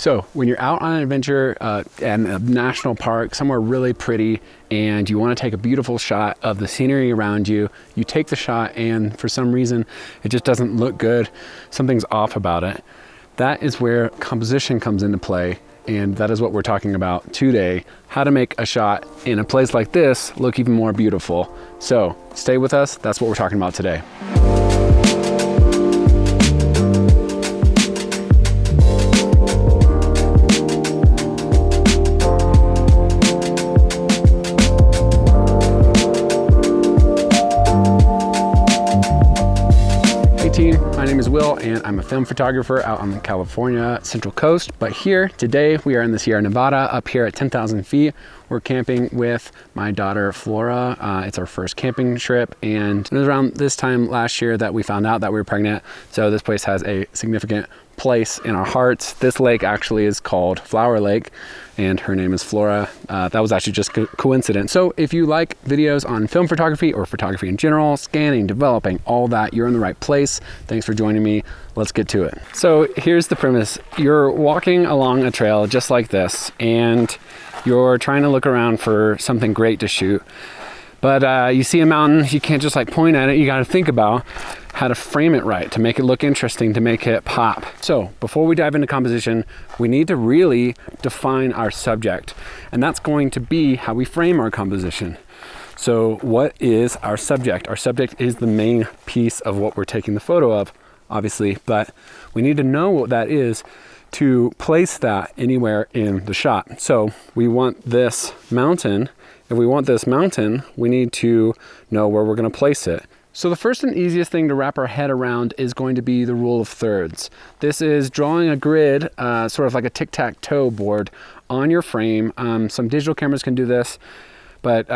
So when you're out on an adventure in a national park, somewhere really pretty, and you want to take a beautiful shot of the scenery around you, you take the shot and for some reason it just doesn't look good, something's off about it. That is where composition comes into play, and that is what we're talking about today, how to make a shot in a place like this look even more beautiful. So stay with us, that's what we're talking about today. My name is Will, and I'm a film photographer out on the California Central Coast. But here today, we are in the Sierra Nevada, up here at 10,000 feet. We're camping with my daughter Flora. It's our first camping trip, and it was around this time last year that we found out that we were pregnant. So this place has a significant place in our hearts. This lake actually is called Flower Lake, and her name is Flora. That was actually just coincidence. So if you like videos on film photography or photography in general, scanning, developing, all that, you're in the right place. Thanks for joining me. Let's get to it. So here's the premise. You're walking along a trail just like this, and you're trying to look around for something great to shoot. But you see a mountain, you can't just like point at it. You got to think about how to frame it right, to make it look interesting, to make it pop. So before we dive into composition, we need to really define our subject. And that's going to be how we frame our composition. So what is our subject? Our subject is the main piece of what we're taking the photo of, obviously, but we need to know what that is to place that anywhere in the shot. So we want this mountain. If we want this mountain, we need to know where we're going to place it. So the first and easiest thing to wrap our head around is going to be the rule of thirds. This is drawing a grid, sort of like a tic-tac-toe board on your frame. Some digital cameras can do this, but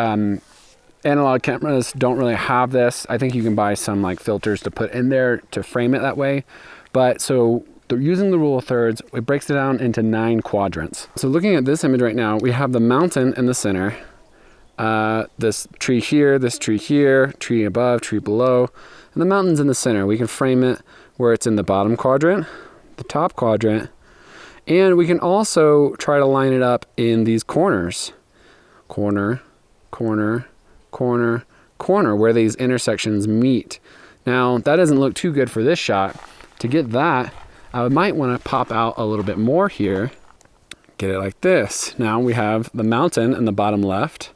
analog cameras don't really have this. I think you can buy some like filters to put in there to frame it that way. But so using the rule of thirds, it breaks it down into 9 quadrants. So looking at this image right now, we have the mountain in the center. This tree here, tree above, tree below, and the mountain's in the center. We can frame it where it's in the bottom quadrant, the top quadrant, and we can also try to line it up in these corners. Corner, corner, corner, corner, where these intersections meet. Now, that doesn't look too good for this shot. To get that, I might want to pop out a little bit more here. Get it like this. Now we have the mountain in the bottom left.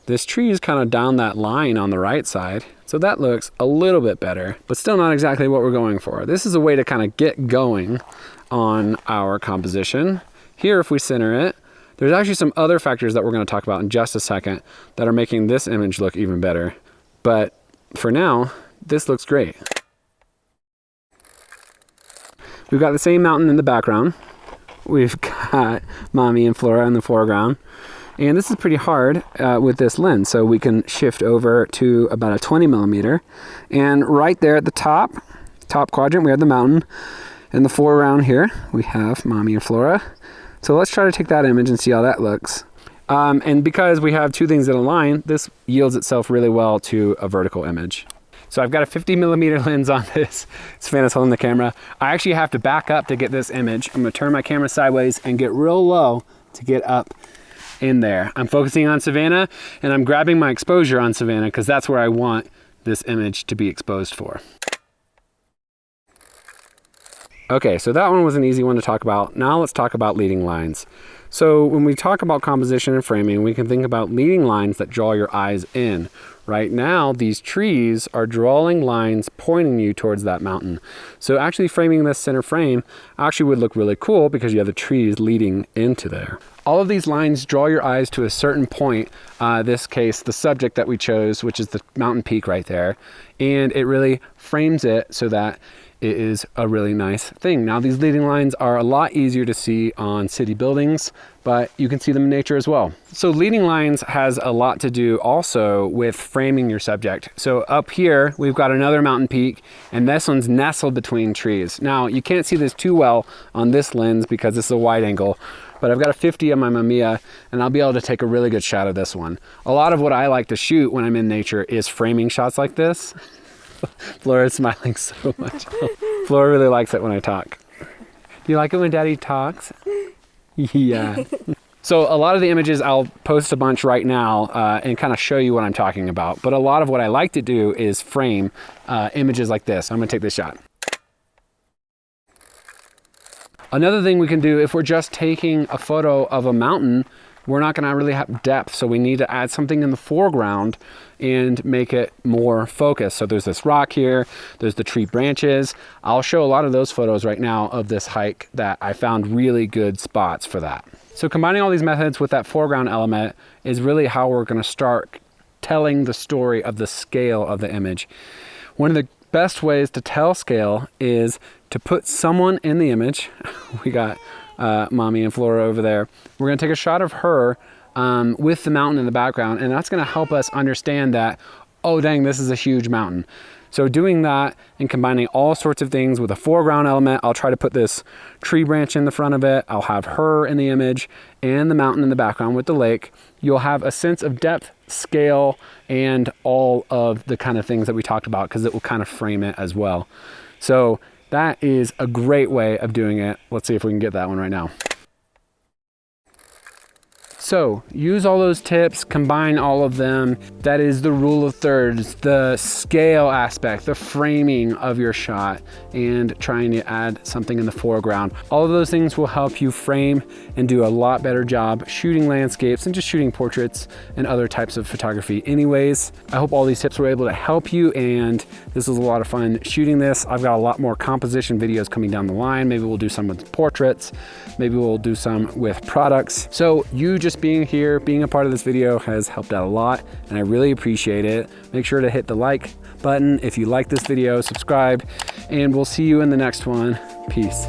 This tree is kind of down that line on the right side, so that looks a little bit better, but still not exactly what we're going for. This is a way to kind of get going on our composition. Here, if we center it, there's actually some other factors that we're going to talk about in just a second that are making this image look even better. But for now, this looks great. We've got the same mountain in the background. We've got Mamiya and Flora in the foreground. And this is pretty hard with this lens, so we can shift over to about a 20 millimeter. And right there at the top quadrant, we have the mountain. In the foreground here, we have Mamiya and Flora. So let's try to take that image and see how that looks. And because we have 2 things that align, this yields itself really well to a vertical image. So I've got a 50 millimeter lens on this. Savannah's holding the camera. I actually have to back up to get this image. I'm gonna turn my camera sideways and get real low to get up in there. I'm focusing on Savannah, and I'm grabbing my exposure on Savannah because that's where I want this image to be exposed for. Okay, so that one was an easy one to talk about. Now let's talk about leading lines. So when we talk about composition and framing, we can think about leading lines that draw your eyes in. Right now, these trees are drawing lines pointing you towards that mountain. So actually framing this center frame actually would look really cool because you have the trees leading into there. All of these lines draw your eyes to a certain point, this case, the subject that we chose, which is the mountain peak right there. And it really frames it so that it is a really nice thing. Now, these leading lines are a lot easier to see on city buildings, but you can see them in nature as well. So leading lines has a lot to do also with framing your subject. So up here, we've got another mountain peak, and this one's nestled between trees. Now, you can't see this too well on this lens because this is a wide angle, but I've got a 50 on my Mamiya, and I'll be able to take a really good shot of this one. A lot of what I like to shoot when I'm in nature is framing shots like this. Flora's smiling so much. Flora really likes it when I talk. Do you like it when Daddy talks? Yeah. So a lot of the images, I'll post a bunch right now and kind of show you what I'm talking about. But a lot of what I like to do is frame images like this. I'm gonna take this shot. Another thing we can do if we're just taking a photo of a mountain, we're not gonna really have depth. So we need to add something in the foreground and make it more focused. So there's this rock here, there's the tree branches. I'll show a lot of those photos right now of this hike that I found really good spots for that. So combining all these methods with that foreground element is really how we're gonna start telling the story of the scale of the image. One of the best ways to tell scale is to put someone in the image. We got Mamiya and Flora over there. We're gonna take a shot of her with the mountain in the background, and that's gonna help us understand that, oh dang, this is a huge mountain. So doing that and combining all sorts of things with a foreground element, I'll try to put this tree branch in the front of it. I'll have her in the image and the mountain in the background with the lake. You'll have a sense of depth, scale, and all of the kind of things that we talked about, because it will kind of frame it as well. So that is a great way of doing it. Let's see if we can get that one right now. So use all those tips, combine all of them. That is the rule of thirds, the scale aspect, the framing of your shot, and trying to add something in the foreground. All of those things will help you frame and do a lot better job shooting landscapes and just shooting portraits and other types of photography anyways. I hope all these tips were able to help you, and this was a lot of fun shooting this. I've got a lot more composition videos coming down the line. Maybe we'll do some with portraits. Maybe we'll do some with products. So you just being here, being a part of this video has helped out a lot, and I really appreciate it. Make sure to hit the like button if you like this video, subscribe, and we'll see you in the next one. Peace.